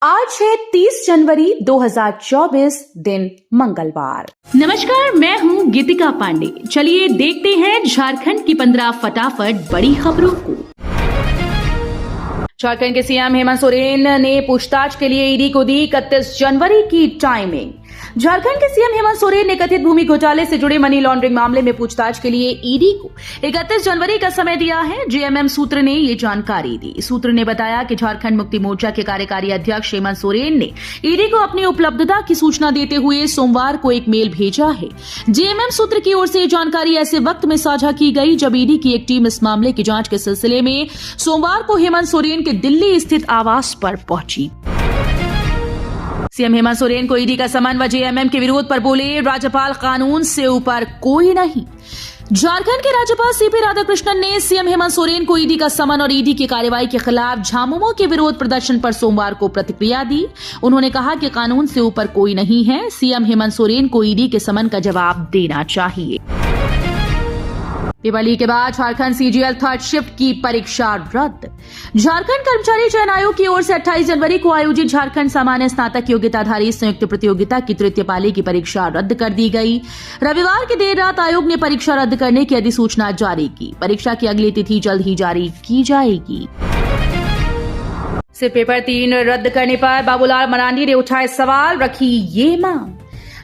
आज है 30 जनवरी 2024 दिन मंगलवार। नमस्कार, मैं हूं गीतिका पांडे। चलिए देखते हैं झारखंड की 15 फटाफट बड़ी खबरों को। झारखंड के सीएम हेमंत सोरेन ने पूछताछ के लिए ईडी को दी 31 जनवरी की टाइमिंग। झारखंड के सीएम हेमंत सोरेन ने कथित भूमि घोटाले से जुड़े मनी लॉन्ड्रिंग मामले में पूछताछ के लिए ईडी को 31 जनवरी का समय दिया है। जेएमएम सूत्र ने ये जानकारी दी। सूत्र ने बताया कि झारखंड मुक्ति मोर्चा के कार्यकारी अध्यक्ष हेमंत सोरेन ने ईडी को अपनी उपलब्धता की सूचना देते हुए सोमवार को एक मेल भेजा है। जेएमएम सूत्र की ओर से जानकारी ऐसे वक्त में साझा की गई जब ईडी की एक टीम इस मामले की जांच के सिलसिले में सोमवार को हेमंत सोरेन के दिल्ली स्थित आवास पर पहुंची। सीएम हेमंत सोरेन को ईडी का समन व जेएमएम के विरोध पर बोले, राज्यपाल कानून से ऊपर कोई नहीं। झारखंड के राज्यपाल सीपी राधाकृष्णन ने सीएम हेमंत सोरेन को ईडी का समन और ईडी की कार्रवाई के खिलाफ झामुमो के विरोध प्रदर्शन पर सोमवार को प्रतिक्रिया दी। उन्होंने कहा कि कानून से ऊपर कोई नहीं है। सीएम हेमंत सोरेन को ईडी के समन का जवाब देना चाहिए। पेपर लीक के बाद झारखंड सीजीएल थर्ड शिफ्ट की परीक्षा रद्द। झारखंड कर्मचारी चयन आयोग की ओर से 28 जनवरी को आयोजित झारखंड सामान्य स्नातक योग्यताधारी संयुक्त प्रतियोगिता की तृतीय पाली की परीक्षा रद्द कर दी गई। रविवार की देर रात आयोग ने परीक्षा रद्द करने की अधिसूचना जारी की। परीक्षा की अगली तिथि जल्द ही जारी की जाएगी। सिर्फ पेपर 3 रद्द करने पर बाबूलाल मरांडी ने उठाए सवाल, रखी ये मांग।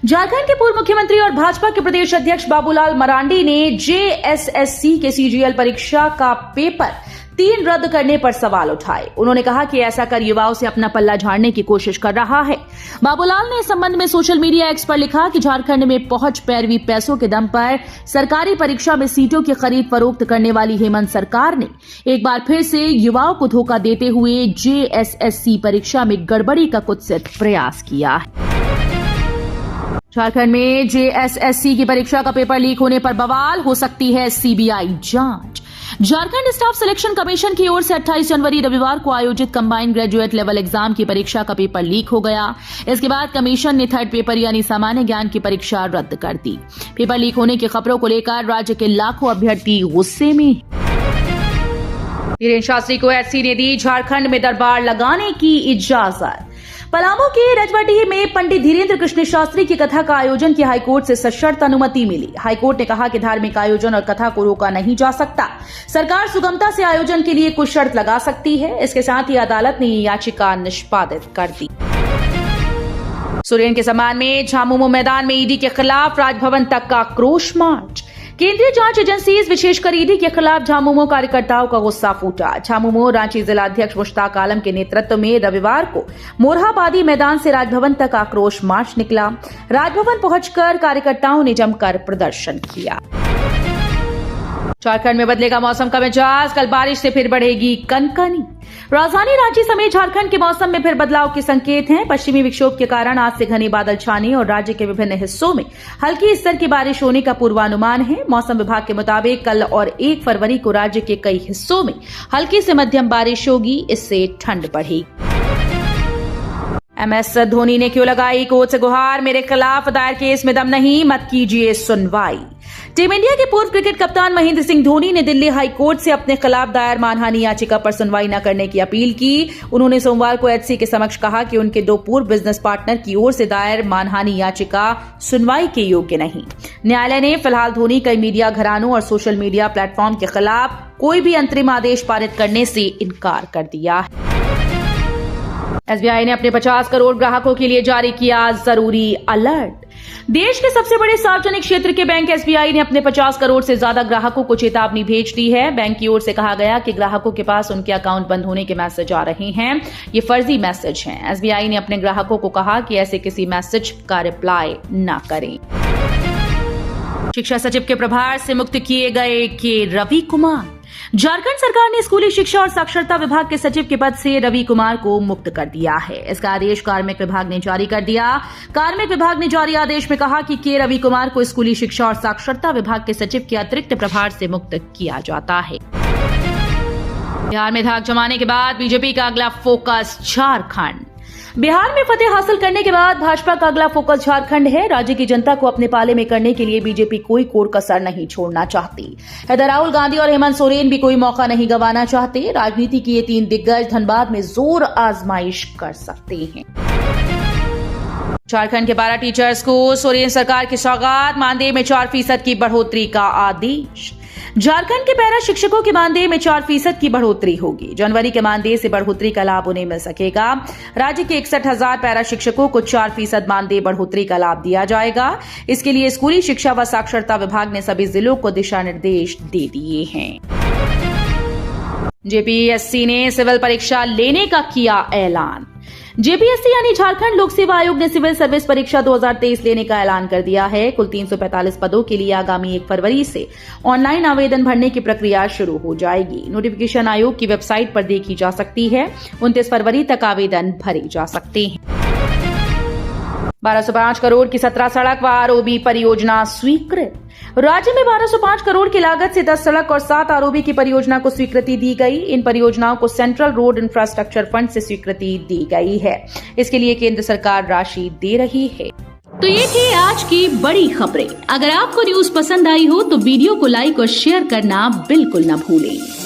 झारखंड के पूर्व मुख्यमंत्री और भाजपा के प्रदेश अध्यक्ष बाबूलाल मरांडी ने जेएसएससी के सीजीएल परीक्षा का पेपर 3 रद्द करने पर सवाल उठाए। उन्होंने कहा कि ऐसा कर युवाओं से अपना पल्ला झाड़ने की कोशिश कर रहा है। बाबूलाल ने इस संबंध में सोशल मीडिया एक्स पर लिखा कि झारखंड में पहुंच पैरवी पैसों के दम पर सरकारी परीक्षा में सीटों की खरीद फरोख्त करने वाली हेमंत सरकार ने एक बार फिर से युवाओं को धोखा देते हुए जेएसएससी परीक्षा में गड़बड़ी का कुत्सित प्रयास किया है। झारखंड में जेएसएससी की परीक्षा का पेपर लीक होने पर बवाल, हो सकती है सीबीआई जांच। झारखंड स्टाफ सिलेक्शन कमीशन की ओर से 28 जनवरी रविवार को आयोजित कंबाइंड ग्रेजुएट लेवल एग्जाम की परीक्षा का पेपर लीक हो गया। इसके बाद कमीशन ने थर्ड पेपर यानी सामान्य ज्ञान की परीक्षा रद्द कर दी। पेपर लीक होने की खबरों को लेकर राज्य के लाखों अभ्यर्थी गुस्से में। धीरेन्द्र शास्त्री को एससी ने दी झारखंड में दरबार लगाने की इजाजत। पलामू के रजवाडीह में पंडित धीरेन्द्र कृष्ण शास्त्री की कथा का आयोजन की हाईकोर्ट से सशर्त अनुमति मिली। हाईकोर्ट ने कहा कि धार्मिक आयोजन और कथा को रोका नहीं जा सकता। सरकार सुगमता से आयोजन के लिए कुछ शर्त लगा सकती है। इसके साथ ही अदालत ने ये याचिका निष्पादित कर दी। सोरेन के सम्मान में झामुमो मैदान में ईडी के खिलाफ राजभवन तक का आक्रोश मार्च। केंद्रीय जांच एजेंसी विशेषकर ईडी के खिलाफ झामुमो कार्यकर्ताओं का गुस्सा फूटा। झामुमो रांची जिला अध्यक्ष मुश्ताक आलम के नेतृत्व में रविवार को मोरहाबादी मैदान से राजभवन तक आक्रोश मार्च निकला। राजभवन पहुंचकर कार्यकर्ताओं ने जमकर प्रदर्शन किया। झारखंड में बदलेगा मौसम का मिजाज, कल बारिश से फिर बढ़ेगी कनकनी। राजधानी रांची समेत झारखंड के मौसम में फिर बदलाव के संकेत हैं। पश्चिमी विक्षोभ के कारण आज से घने बादल छाने और राज्य के विभिन्न हिस्सों में हल्की स्तर की बारिश होने का पूर्वानुमान है। मौसम विभाग के मुताबिक कल और 1 फरवरी को राज्य के कई हिस्सों में हल्की से मध्यम बारिश होगी। इससे ठंड बढ़ेगी। एमएस धोनी ने क्यों लगाई कोर्ट से गुहार, मेरे खिलाफ दायर केस में दम नहीं, मत कीजिए सुनवाई। टीम इंडिया के पूर्व क्रिकेट कप्तान महेंद्र सिंह धोनी ने दिल्ली हाई कोर्ट से अपने खिलाफ दायर मानहानि याचिका पर सुनवाई न करने की अपील की। उन्होंने सोमवार को एचसी के समक्ष कहा कि उनके 2 पूर्व बिजनेस पार्टनर की ओर से दायर मानहानि याचिका सुनवाई के योग्य नहीं। न्यायालय ने फिलहाल धोनी कई मीडिया घरानों और सोशल मीडिया प्लेटफॉर्म के खिलाफ कोई भी अंतरिम आदेश पारित करने से इनकार कर दिया है। एसबीआई ने अपने 50 करोड़ ग्राहकों के लिए जारी किया जरूरी अलर्ट। देश के सबसे बड़े सार्वजनिक क्षेत्र के बैंक एसबीआई ने अपने 50 करोड़ से ज्यादा ग्राहकों को चेतावनी भेज दी है। बैंक की ओर से कहा गया कि ग्राहकों के पास उनके अकाउंट बंद होने के मैसेज आ रहे हैं। ये फर्जी मैसेज हैं। एसबीआई ने अपने ग्राहकों को कहा कि ऐसे किसी मैसेज का रिप्लाई न करें। शिक्षा सचिव के प्रभार से मुक्त किए गए के रवि कुमार। झारखंड सरकार ने स्कूली शिक्षा और साक्षरता विभाग के सचिव के पद से रवि कुमार को मुक्त कर दिया है। इसका आदेश कार्मिक विभाग ने जारी कर दिया। कार्मिक विभाग ने जारी आदेश में कहा कि के रवि कुमार को स्कूली शिक्षा और साक्षरता विभाग के सचिव के अतिरिक्त प्रभार से मुक्त किया जाता है। बिहार में धाक जमाने के बाद बीजेपी का अगला फोकस झारखंड। बिहार में फतेह हासिल करने के बाद भाजपा का अगला फोकस झारखंड है। राज्य की जनता को अपने पाले में करने के लिए बीजेपी कोई कोर कसर नहीं छोड़ना चाहती। इधर राहुल गांधी और हेमंत सोरेन भी कोई मौका नहीं गंवाना चाहते। राजनीति की ये तीन दिग्गज धनबाद में जोर आजमाइश कर सकते हैं। झारखंड के 12 टीचर्स को सोरेन सरकार की सौगात, मानदेय में 4% की बढ़ोतरी का आदेश। झारखंड के पैरा शिक्षकों के मानदेय में 4% की बढ़ोतरी होगी। जनवरी के मानदेय से बढ़ोतरी का लाभ उन्हें मिल सकेगा। राज्य के 61,000 पैरा शिक्षकों को 4% मानदेय बढ़ोतरी का लाभ दिया जाएगा। इसके लिए स्कूली शिक्षा व साक्षरता विभाग ने सभी जिलों को दिशा निर्देश दे दिए हैं। जेपीएससी ने सिविल परीक्षा लेने का किया ऐलान। जेपीएससी यानी झारखंड लोक सेवा आयोग ने सिविल सर्विस परीक्षा 2023 लेने का ऐलान कर दिया है। कुल 345 पदों के लिए आगामी 1 फरवरी से ऑनलाइन आवेदन भरने की प्रक्रिया शुरू हो जाएगी। नोटिफिकेशन आयोग की वेबसाइट पर देखी जा सकती है। 29 फरवरी तक आवेदन भरे जा सकते हैं। 1205 करोड़ की 17 सड़क व आरओबी परियोजना स्वीकृत। राज्य में 1205 करोड़ की लागत से 10 सड़क और 7 आरओबी की परियोजना को स्वीकृति दी गई। इन परियोजनाओं को सेंट्रल रोड इंफ्रास्ट्रक्चर फंड से स्वीकृति दी गई है। इसके लिए केंद्र सरकार राशि दे रही है। तो ये थी आज की बड़ी खबरें। अगर आपको न्यूज पसंद आई हो तो वीडियो को लाइक और शेयर करना बिल्कुल न भूलें।